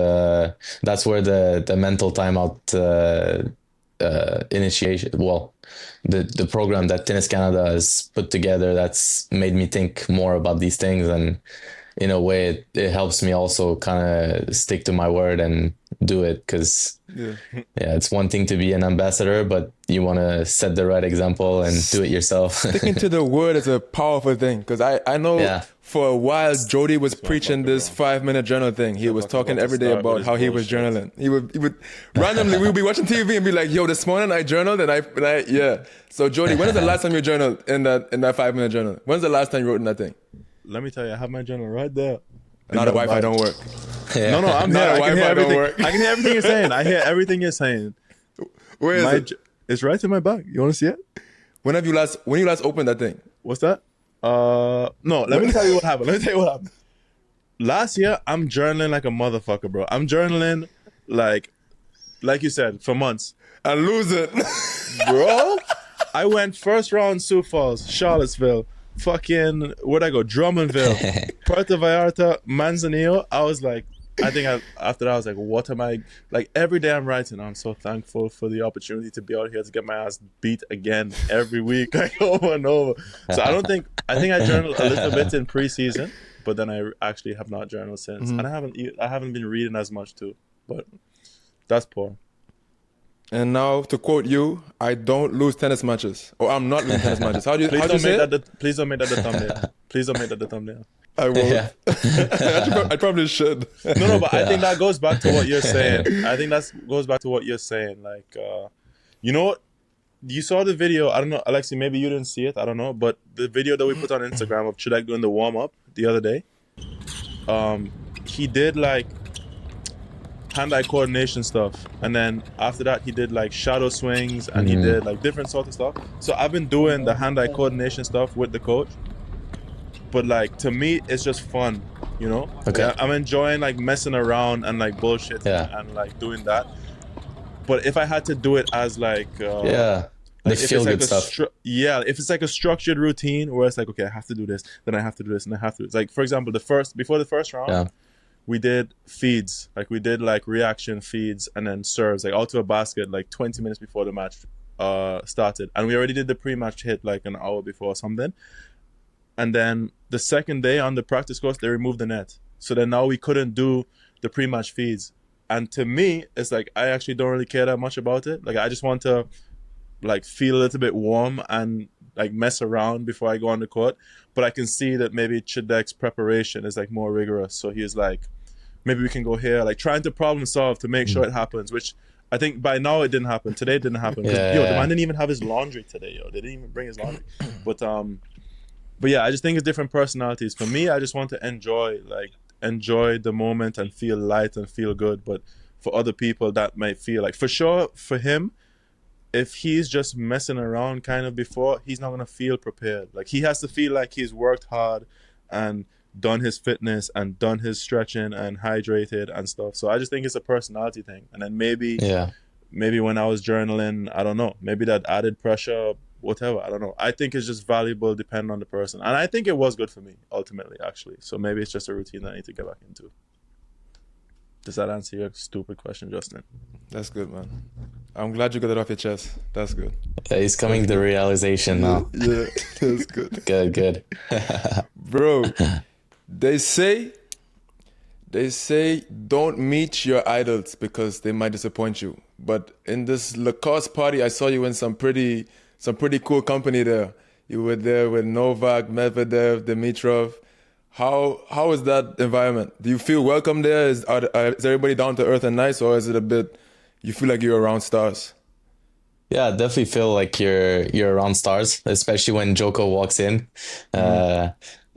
that's where the mental timeout initiation, well, the program that Tennis Canada has put together, that's made me think more about these things. And in a way, it helps me also kind of stick to my word and do it, because it's one thing to be an ambassador, but you want to set the right example and do it yourself. Sticking to the word is a powerful thing, because I know for a while Jody was preaching this 5-minute journal thing. He was talking every day about how he was journaling. He would randomly, we would be watching TV and be like, yo, this morning I journaled and I. So Jody, when is the last time you journaled in that 5-minute journal? When's the last time you wrote in that thing? Let me tell you, I have my journal right there. Now the Wi-Fi don't work. No, I'm not. I can hear everything. Work. I can hear everything you're saying. I hear everything you're saying. Where is it? It's right in my bag. You want to see it? When you last opened that thing? What's that? No, let me tell you what happened. Last year, I'm journaling like a motherfucker, bro. I'm journaling like you said, for months. And lose it. Bro, I went first round Sioux Falls, Charlottesville, fucking, where'd I go? Drummondville, Puerto Vallarta, Manzanillo. I was like, after that, I was like, what am I, like every day I'm writing, I'm so thankful for the opportunity to be out here to get my ass beat again every week, like over and over. So I think I journaled a little bit in preseason, but then I actually have not journaled since, and I haven't been reading as much too. But that's poor. And now, to quote you, I don't lose tennis matches. Or I'm not losing tennis matches. How do you say it? Please don't make that the thumbnail. Please don't make that the thumbnail. I won't. Yeah. I probably should. No, but I think that goes back to what you're saying. I think that goes back to what you're saying. Like, you know what? You saw the video. I don't know, Alexi, maybe you didn't see it. I don't know. But the video that we put on Instagram of Chidek doing the warm-up the other day, he did like hand-eye coordination stuff, and then after that he did like shadow swings, and he did like different sort of stuff. So I've been doing the hand-eye coordination stuff with the coach, but like to me it's just fun, you know. Okay. I'm enjoying like messing around and like bullshit and like doing that. But if I had to do it as like the feel-good stuff. If it's like a structured routine where it's like, okay, I have to do this, then I have to do this, and I have to do this. Like for example, before the first round, we did feeds, like we did like reaction feeds and then serves, like out to a basket like 20 minutes before the match started. And we already did the pre-match hit like an hour before or something. And then the second day on the practice course, they removed the net. So then now we couldn't do the pre-match feeds. And to me, it's like, I actually don't really care that much about it. Like I just want to like feel a little bit warm and like mess around before I go on the court. But I can see that maybe Chidek's preparation is like more rigorous. So he's like, maybe we can go here, like trying to problem solve to make sure it happens, which I think by now it didn't happen. Today it didn't happen. The man didn't even have his laundry today, They didn't even bring his laundry. But yeah, I just think it's different personalities. For me, I just want to enjoy the moment and feel light and feel good. But for other people, that might feel like, for sure, for him, if he's just messing around kind of before, he's not going to feel prepared. Like he has to feel like he's worked hard and done his fitness and done his stretching and hydrated and stuff. So I just think it's a personality thing. And then maybe when I was journaling, I don't know, maybe that added pressure, whatever, I don't know. I think it's just valuable depending on the person. And I think it was good for me ultimately, actually. So maybe it's just a routine that I need to get back into. Does that answer your stupid question, Justin? That's good, man. I'm glad you got it off your chest. That's good. Yeah, he's coming to the realization now. Yeah, that's good. Good. Bro, they say don't meet your idols because they might disappoint you. But in this Lacoste party, I saw you in some pretty cool company there. You were there with Novak, Medvedev, Dimitrov. How is that environment? Do you feel welcome there? Is everybody down to earth and nice, or is it a bit, you feel like you're around stars? Yeah, I definitely feel like you're around stars, especially when Joko walks in.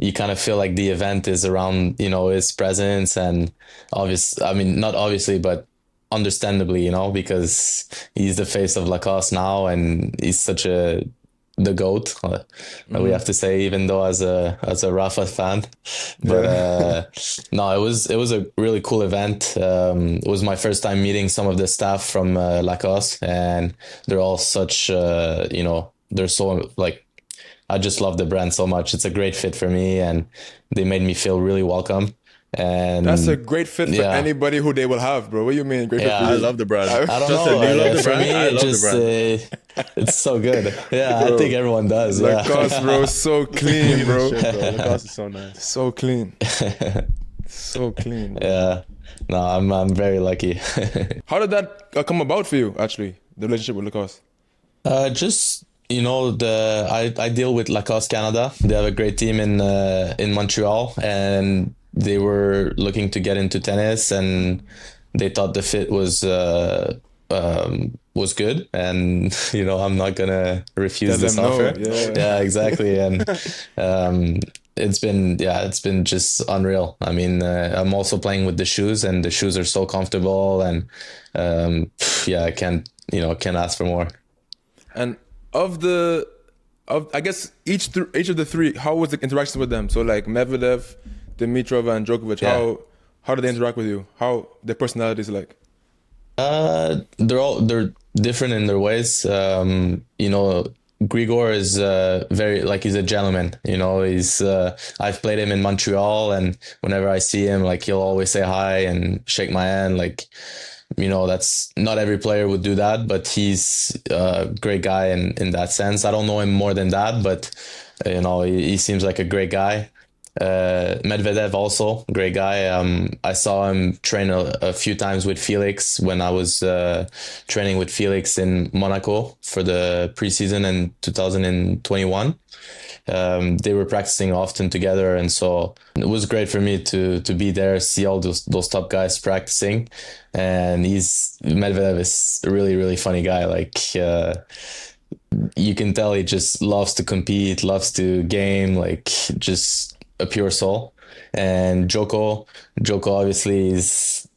You kind of feel like the event is around, his presence, and not obviously, but understandably, because he's the face of Lacoste now, and he's such the GOAT, we have to say, even though as a Rafa fan. But no, it was a really cool event. It was my first time meeting some of the staff from Lacoste, and they're all such they're so like, I just love the brand so much. It's a great fit for me, and they made me feel really welcome. And that's a great fit for anybody who they will have, bro. What do you mean? Great fit for you? I love the brand. I don't know. Do you love the for brand? me, I love the brand. It's so good. Yeah, Bro, I think everyone does. Lacoste, bro, so clean, bro. Lacoste is so nice. So clean. So clean. Bro. Yeah. No, I'm very lucky. How did that come about for you, actually, the relationship with Lacoste? Just I deal with Lacoste Canada. They have a great team in Montreal, and they were looking to get into tennis, and they thought the fit was good, and I'm not gonna refuse this offer. Yeah, exactly. And it's been just unreal. I mean, I'm also playing with the shoes, and the shoes are so comfortable, and I can't ask for more. And I guess each of the three, how was the interaction with them? So like Medvedev, Dimitrov, and Djokovic, how do they interact with you? How their personalities like? They're different in their ways. Grigor is he's a gentleman. He's I've played him in Montreal, and whenever I see him, like, he'll always say hi and shake my hand. Like, that's not every player would do that, but he's a great guy in that sense. I don't know him more than that, but he seems like a great guy. Medvedev also, great guy. I saw him train a few times with Felix when I was training with Felix in Monaco for the preseason in 2021. They were practicing often together, and so it was great for me to be there, see all those top guys practicing. And Medvedev is a really really funny guy. Like you can tell he just loves to compete, loves to game, like just a pure soul. And Joko obviously is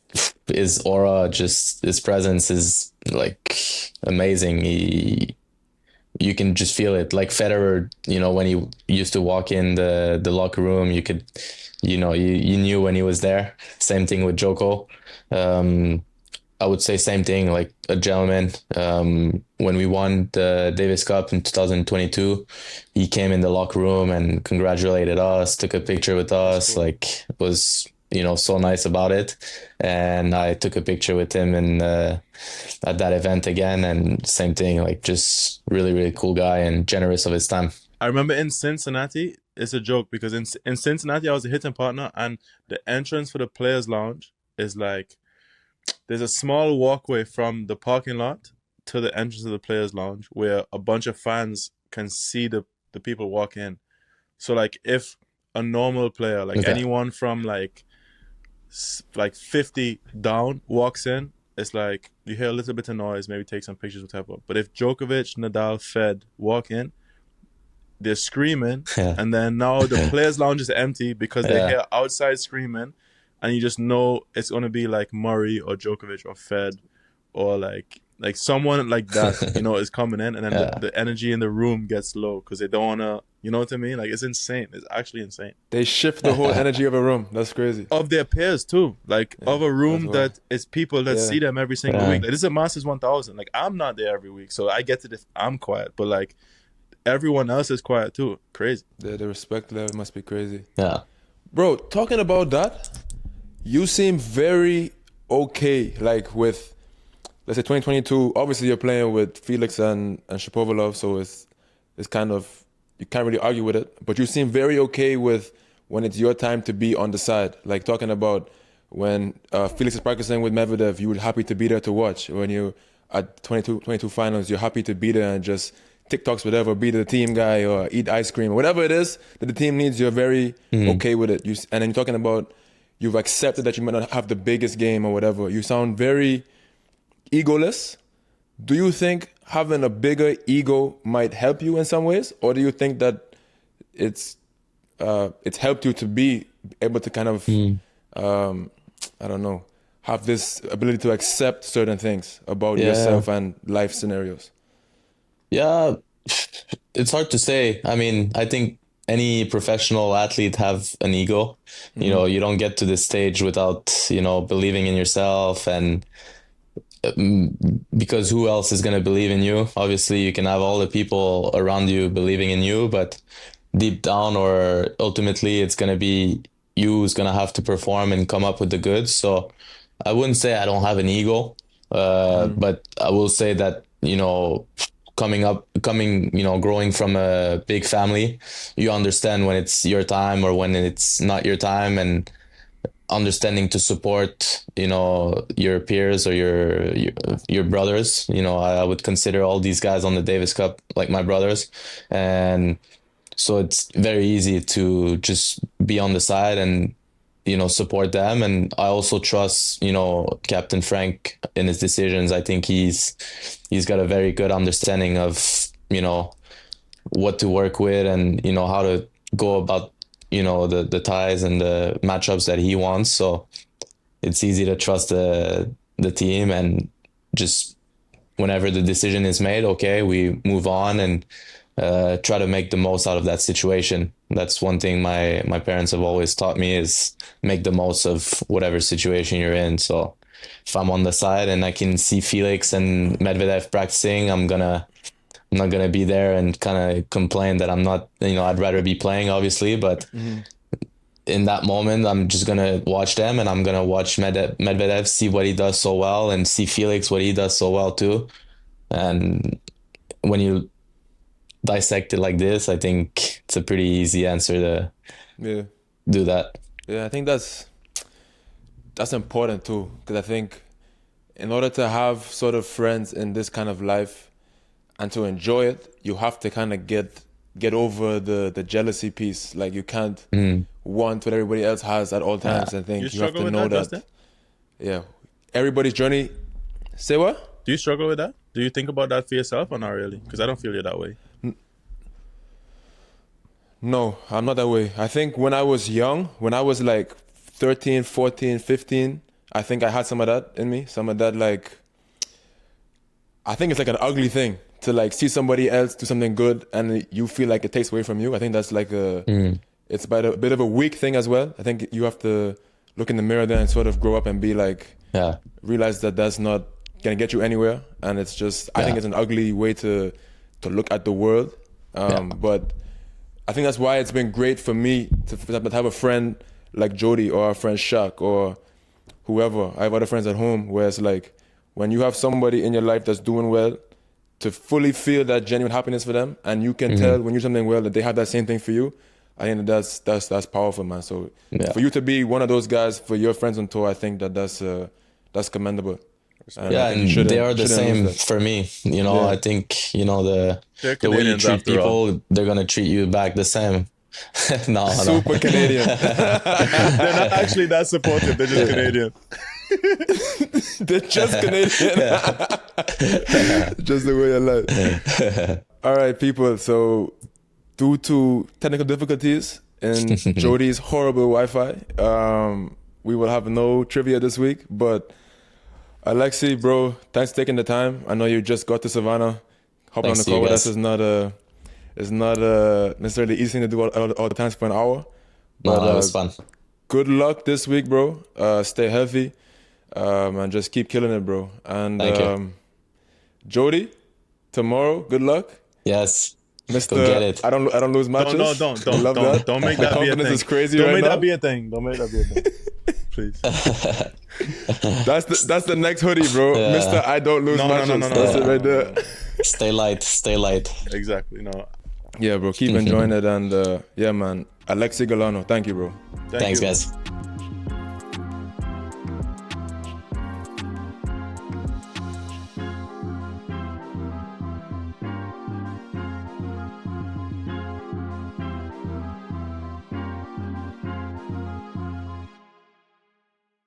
his aura, just his presence is like amazing. You can just feel it. Like Federer, when he used to walk in the locker room, you could, you knew when he was there. Same thing with Joko. I would say same thing, like a gentleman. When we won the Davis Cup in 2022, he came in the locker room and congratulated us, took a picture with us, cool. Like was, so nice about it. And I took a picture with him at that event again, and same thing, like just really, really cool guy and generous of his time. I remember in Cincinnati, it's a joke because in Cincinnati, I was a hitting partner, and the entrance for the players' lounge is like, there's a small walkway from the parking lot to the entrance of the players' lounge where a bunch of fans can see the people walk in. So like if a normal player, like anyone from like 50 down walks in, it's like you hear a little bit of noise, maybe take some pictures, whatever. But if Djokovic, Nadal, Fed walk in, they're screaming, and then now the players' lounge is empty because they hear outside screaming. And you just know it's going to be like Murray or Djokovic or Fed or like someone like that, is coming in. And then the energy in the room gets low because they don't want to, you know what I mean? Like, it's insane. It's actually insane. They shift the whole energy of a room. That's crazy. Of their peers, too. Like, of a room that is people that see them every single week. Like, this is a Masters 1000. Like, I'm not there every week. So I get it if I'm quiet. But, like, everyone else is quiet, too. Crazy. The respect level must be crazy. Yeah. Bro, talking about that, you seem very okay, like with, let's say 2022. Obviously, you're playing with Felix and Shapovalov, so it's kind of, you can't really argue with it. But you seem very okay with when it's your time to be on the side. Like talking about when Felix is practicing with Medvedev, you were happy to be there to watch. When you at 22 finals, you're happy to be there and just TikToks, whatever, be the team guy or eat ice cream, or whatever it is that the team needs. You're very okay with it. And then you're talking about, you've accepted that you might not have the biggest game or whatever. You sound very egoless. Do you think having a bigger ego might help you in some ways? Or do you think that it's helped you to be able to kind of, I don't know, have this ability to accept certain things about yourself and life scenarios? Yeah, it's hard to say. I mean, I think any professional athlete have an ego. You don't get to this stage without, believing in yourself, and because who else is going to believe in you? Obviously, you can have all the people around you believing in you, but deep down or ultimately it's going to be you who's going to have to perform and come up with the goods. So I wouldn't say I don't have an ego, but I will say that, growing from a big family, you understand when it's your time or when it's not your time, and understanding to support, your peers or your brothers. I would consider all these guys on the Davis Cup like my brothers. And so it's very easy to just be on the side and, support them. And I also trust, Captain Frank in his decisions. I think he's got a very good understanding of, what to work with and, how to go about, the ties and the matchups that he wants. So it's easy to trust the team, and just whenever the decision is made, okay, we move on and try to make the most out of that situation. That's one thing my parents have always taught me, is make the most of whatever situation you're in. So if I'm on the side and I can see Felix and Medvedev practicing, I'm not gonna be there and kind of complain that I'm not, I'd rather be playing, obviously, but in that moment, I'm just gonna watch them, and I'm gonna watch Medvedev, see what he does so well, and see Felix what he does so well too. And when you dissect it like this, I think it's a pretty easy answer to do that. Yeah, I think that's important too, because I think in order to have sort of friends in this kind of life and to enjoy it, you have to kind of get over the jealousy piece. Like you can't want what everybody else has at all times. I think you have to know that. Yeah, everybody's journey. Say what? Do you struggle with that? Do you think about that for yourself or not really? Because I don't feel you that way. No, I'm not that way. I think when I was young, when I was like 13, 14, 15, I think I had some of that in me. Some of that, like, I think it's like an ugly thing to like see somebody else do something good and you feel like it takes away from you. I think that's like it's about a bit of a weak thing as well. I think you have to look in the mirror there and sort of grow up and be like, realize that that's not gonna get you anywhere. And it's just, I think it's an ugly way to look at the world. But I think that's why it's been great for me to have a friend like Jody or a friend Shaq or whoever. I have other friends at home where it's like, when you have somebody in your life that's doing well, to fully feel that genuine happiness for them, and you can tell when you're something well that they have that same thing for you. I think that's powerful, man. So for you to be one of those guys for your friends on tour, I think that's commendable. And they are the same for me. You know, I think, you know, the way you treat people, they're gonna treat you back the same. Super Canadian. They're not actually that supportive. They're just Canadian. They're just Canadian. Just the way I like. All right, people. So, due to technical difficulties and Jody's horrible Wi-Fi, we will have no trivia this week. But Alexi, bro, thanks for taking the time. I know you just got to Savannah. Hopping on the call with us is not necessarily easy to do all the times for an hour. But it was fun. Good luck this week, bro. Stay healthy. And just keep killing it, bro. And thank you. Jody, tomorrow, good luck. Yes. Mr. Go get it. I don't lose matches. Don't make that be a thing. Is crazy don't right make now. that be a thing. Don't make that be a thing. Please. That's the next hoodie, bro. Yeah. Mr. I don't lose matches. No. That's it right there. Stay light. Exactly. No. Yeah, bro. Keep enjoying it. And yeah, man. Alexis Galarneau. Thank you, bro. Thanks, guys.